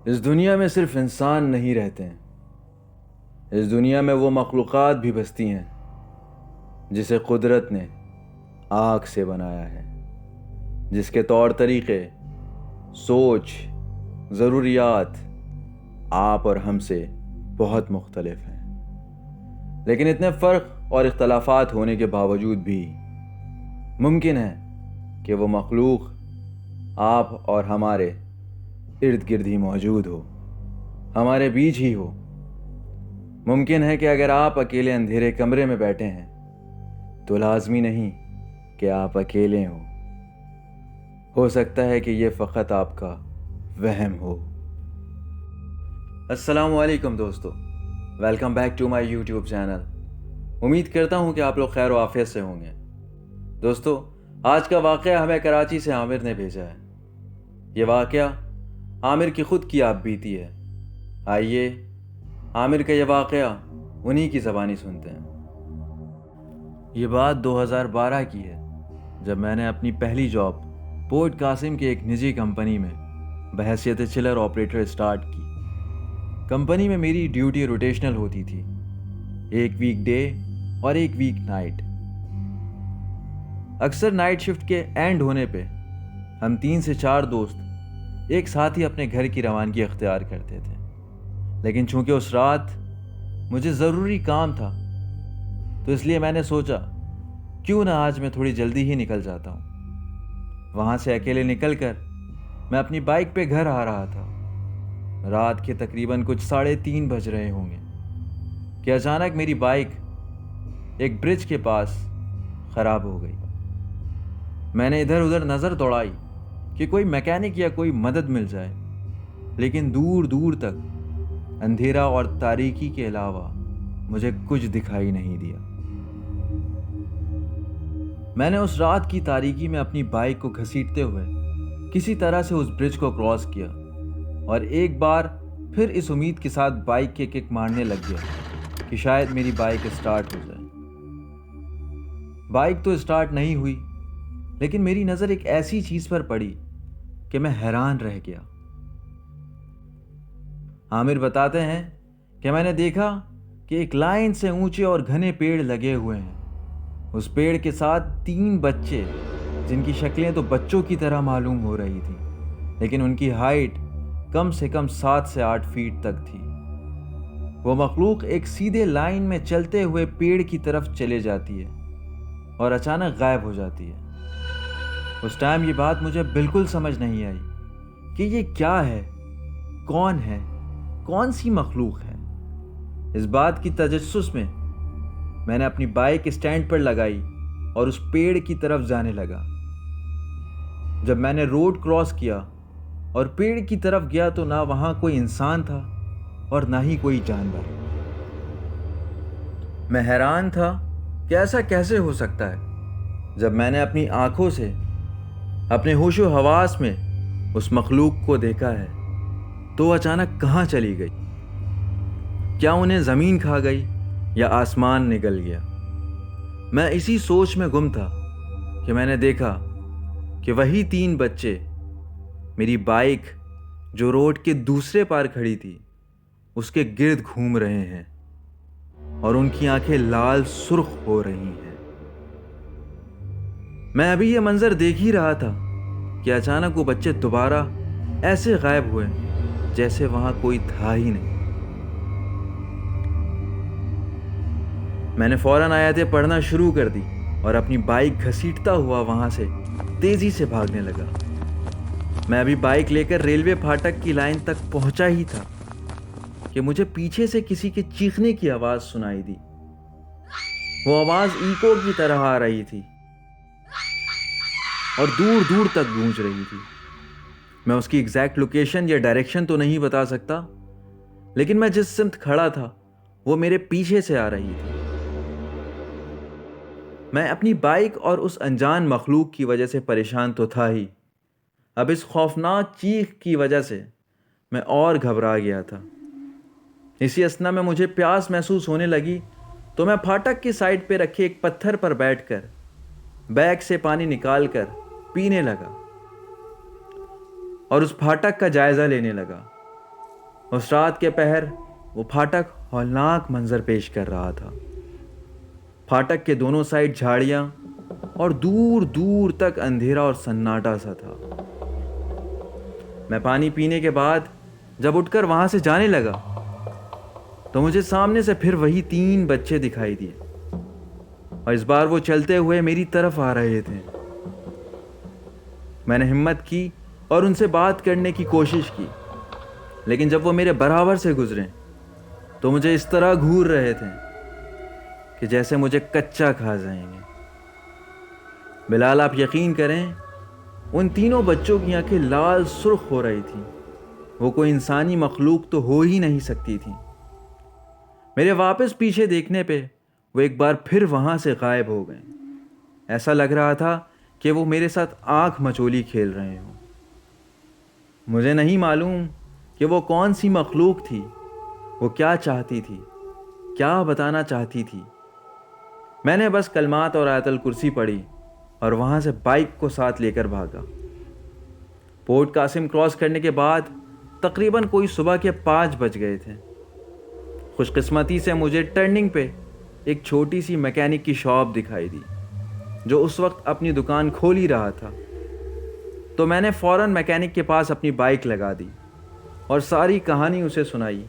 اس دنیا میں صرف انسان نہیں رہتے ہیں، اس دنیا میں وہ مخلوقات بھی بستی ہیں جسے قدرت نے آگ سے بنایا ہے، جس کے طور طریقے، سوچ، ضروریات آپ اور ہم سے بہت مختلف ہیں، لیکن اتنے فرق اور اختلافات ہونے کے باوجود بھی ممکن ہے کہ وہ مخلوق آپ اور ہمارے ارد گرد ہی موجود ہو، ہمارے بیچ ہی ہو۔ ممکن ہے کہ اگر آپ اکیلے اندھیرے کمرے میں بیٹھے ہیں تو لازمی نہیں کہ آپ اکیلے ہو سکتا ہے کہ یہ فقط آپ کا وہم ہو۔ السلام علیکم دوستو، welcome back to my YouTube channel. امید کرتا ہوں کہ آپ لوگ خیر و عافیت سے ہوں گے۔ دوستو، آج کا واقعہ ہمیں کراچی سے عامر نے بھیجا ہے۔ یہ واقعہ عامر کی خود کی آپ بیتی ہے۔ آئیے عامر کا یہ واقعہ انہی کی زبانی سنتے ہیں۔ یہ بات 2012 کی ہے، جب میں نے اپنی پہلی جاب پورٹ قاسم کے ایک نجی کمپنی میں بحیثیت چلر آپریٹر اسٹارٹ کی۔ کمپنی میں میری ڈیوٹی روٹیشنل ہوتی تھی، ایک ویک ڈے اور ایک ویک نائٹ۔ اکثر نائٹ شفٹ کے اینڈ ہونے پہ ہم 3 سے 4 دوست ایک ساتھ ہی اپنے گھر کی روانگی اختیار کرتے تھے، لیکن چونکہ اس رات مجھے ضروری کام تھا تو اس لیے میں نے سوچا کیوں نہ آج میں تھوڑی جلدی ہی نکل جاتا ہوں۔ وہاں سے اکیلے نکل کر میں اپنی بائک پہ گھر آ رہا تھا۔ رات کے تقریباً کچھ 3:30 بج رہے ہوں گے کہ اچانک میری بائک ایک برج کے پاس خراب ہو گئی۔ میں نے ادھر ادھر نظر دوڑائی کہ کوئی میکینک یا کوئی مدد مل جائے، لیکن دور دور تک اندھیرا اور تاریکی کے علاوہ مجھے کچھ دکھائی نہیں دیا۔ میں نے اس رات کی تاریکی میں اپنی بائک کو گھسیٹتے ہوئے کسی طرح سے اس برج کو کراس کیا اور ایک بار پھر اس امید کے ساتھ بائک کے کک مارنے لگ گیا کہ شاید میری بائک اسٹارٹ ہو جائے۔ بائک تو اسٹارٹ نہیں ہوئی، لیکن میری نظر ایک ایسی چیز پر پڑی کہ میں حیران رہ گیا۔ عامر بتاتے ہیں کہ میں نے دیکھا کہ ایک لائن سے اونچے اور گھنے پیڑ لگے ہوئے ہیں۔ اس پیڑ کے ساتھ 3 بچے، جن کی شکلیں تو بچوں کی طرح معلوم ہو رہی تھیں، لیکن ان کی ہائٹ کم سے کم 7 سے 8 فیٹ تک تھی۔ وہ مخلوق ایک سیدھے لائن میں چلتے ہوئے پیڑ کی طرف چلے جاتی ہے اور اچانک غائب ہو جاتی ہے۔ اس ٹائم یہ بات مجھے بالکل سمجھ نہیں آئی کہ یہ کیا ہے، کون سی مخلوق ہے۔ اس بات کی تجسس میں نے اپنی بائک اسٹینڈ پر لگائی اور اس پیڑ کی طرف جانے لگا۔ جب میں نے روڈ کراس کیا اور پیڑ کی طرف گیا تو نہ وہاں کوئی انسان تھا اور نہ ہی کوئی جانور۔ میں حیران تھا کہ ایسا کیسے ہو سکتا ہے۔ جب میں نے اپنی آنکھوں سے اپنے ہوش و حواس میں اس مخلوق کو دیکھا ہے تو اچانک کہاں چلی گئی؟ کیا انہیں زمین کھا گئی یا آسمان نگل گیا؟ میں اسی سوچ میں گم تھا کہ میں نے دیکھا کہ وہی 3 بچے میری بائک جو روڈ کے دوسرے پار کھڑی تھی اس کے گرد گھوم رہے ہیں اور ان کی آنکھیں لال سرخ ہو رہی ہیں۔ میں ابھی یہ منظر دیکھ ہی رہا تھا کہ اچانک وہ بچے دوبارہ ایسے غائب ہوئے جیسے وہاں کوئی تھا ہی نہیں۔ میں نے فوراً آیتیں پڑھنا شروع کر دی اور اپنی بائک گھسیٹتا ہوا وہاں سے تیزی سے بھاگنے لگا۔ میں ابھی بائک لے کر ریلوے پھاٹک کی لائن تک پہنچا ہی تھا کہ مجھے پیچھے سے کسی کے چیخنے کی آواز سنائی دی۔ وہ آواز ایکو کی طرح آ رہی تھی اور دور دور تک گونج رہی تھی۔ میں اس کی ایگزیکٹ لوکیشن یا ڈائریکشن تو نہیں بتا سکتا، لیکن میں جس سمت کھڑا تھا وہ میرے پیچھے سے آ رہی تھی۔ میں اپنی بائک اور اس انجان مخلوق کی وجہ سے پریشان تو تھا ہی، اب اس خوفناک چیخ کی وجہ سے میں اور گھبرا گیا تھا۔ اسی اثنا میں مجھے پیاس محسوس ہونے لگی تو میں پھاٹک کی سائڈ پہ رکھے ایک پتھر پر بیٹھ کر بیگ سے پانی نکال کر پینے لگا اور اس پھاٹک کا جائزہ لینے لگا۔ اس رات کے پہر وہ پھاٹک ہولناک منظر پیش کر رہا تھا. پھاٹک کے دونوں سائڈ جھاڑیاں اور دور دور تک اندھیرا اور سناٹا سا تھا. میں پانی پینے کے بعد جب اٹھ کر وہاں سے جانے لگا تو مجھے سامنے سے پھر وہی 3 بچے دکھائی دیے, اور اس بار وہ چلتے ہوئے میری طرف آ رہے تھے. میں نے ہمت کی اور ان سے بات کرنے کی کوشش کی, لیکن جب وہ میرے برابر سے گزرے تو مجھے اس طرح گھور رہے تھے کہ جیسے مجھے کچا کھا جائیں گے. بلال, آپ یقین کریں ان تینوں بچوں کی آنکھیں لال سرخ ہو رہی تھیں. وہ کوئی انسانی مخلوق تو ہو ہی نہیں سکتی تھی. میرے واپس پیچھے دیکھنے پہ وہ ایک بار پھر وہاں سے غائب ہو گئے. ایسا لگ رہا تھا کہ وہ میرے ساتھ آنکھ مچولی کھیل رہے ہوں. مجھے نہیں معلوم کہ وہ کون سی مخلوق تھی, وہ کیا چاہتی تھی, کیا بتانا چاہتی تھی. میں نے بس کلمات اور آیت الکرسی پڑھی اور وہاں سے بائک کو ساتھ لے کر بھاگا. پورٹ قاسم کراس کرنے کے بعد تقریباً کوئی صبح کے 5 بج گئے تھے. خوش قسمتی سے مجھے ٹرننگ پہ ایک چھوٹی سی میکینک کی شاپ دکھائی دی جو اس وقت اپنی دکان کھول ہی رہا تھا. تو میں نے فوراً میکینک کے پاس اپنی بائک لگا دی اور ساری کہانی اسے سنائی,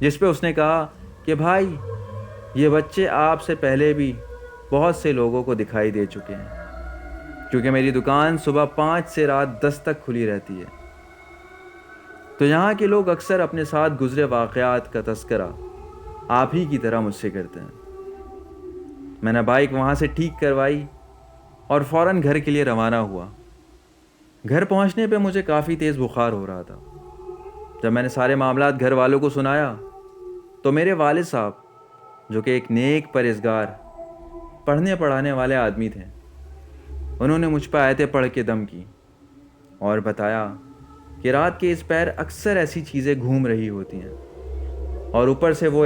جس پہ اس نے کہا کہ بھائی یہ بچے آپ سے پہلے بھی بہت سے لوگوں کو دکھائی دے چکے ہیں, کیونکہ میری دکان صبح 5 سے رات 10 تک کھلی رہتی ہے. تو یہاں کے لوگ اکثر اپنے ساتھ گزرے واقعات کا تذکرہ آپ ہی کی طرح مجھ سے کرتے ہیں. میں نے بائک وہاں سے ٹھیک کروائی اور فوراً گھر کے لیے روانہ ہوا. گھر پہنچنے پہ مجھے کافی تیز بخار ہو رہا تھا. جب میں نے سارے معاملات گھر والوں کو سنایا تو میرے والد صاحب, جو کہ ایک نیک پرہیزگار پڑھنے پڑھانے والے آدمی تھے, انہوں نے مجھ پہ آیتیں پڑھ کے دم کی اور بتایا کہ رات کے اس پیر اکثر ایسی چیزیں گھوم رہی ہوتی ہیں, اور اوپر سے وہ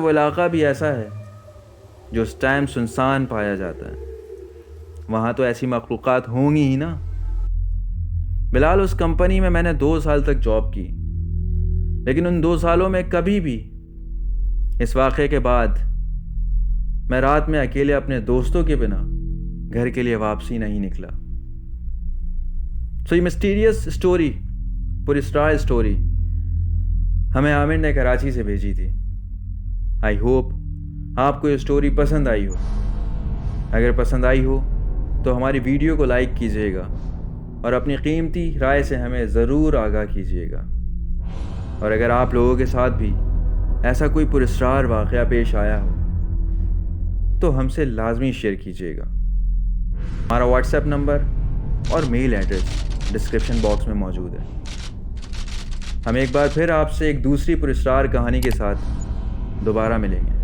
علاقہ بھی ایسا ہے جو اس ٹائم سنسان پایا جاتا ہے. وہاں تو ایسی مخلوقات ہوں گی ہی نا. بلال, اس کمپنی میں نے 2 سال تک جاب کی, لیکن ان 2 سالوں میں کبھی بھی اس واقعے کے بعد میں رات میں اکیلے اپنے دوستوں کے بنا گھر کے لیے واپسی نہیں نکلا. یہ مسٹیریس اسٹوری, پراسرار اسٹوری ہمیں عامر نے کراچی سے بھیجی تھی. آئی ہوپ آپ کو یہ اسٹوری پسند آئی ہو. اگر پسند آئی ہو تو ہماری ویڈیو کو لائک کیجیے گا اور اپنی قیمتی رائے سے ہمیں ضرور آگاہ کیجیے گا. اور اگر آپ لوگوں کے ساتھ بھی ایسا کوئی پراسرار واقعہ پیش آیا ہو تو ہم سے لازمی شیئر کیجیے گا. ہمارا واٹس ایپ نمبر اور میل ایڈریس ڈسکرپشن باکس میں موجود ہے. ہم ایک بار پھر آپ سے ایک دوسری پراسرار کہانی کے ساتھ دوبارہ ملیں گے.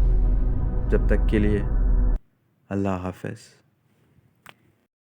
جب تک کے لیے اللہ حافظ.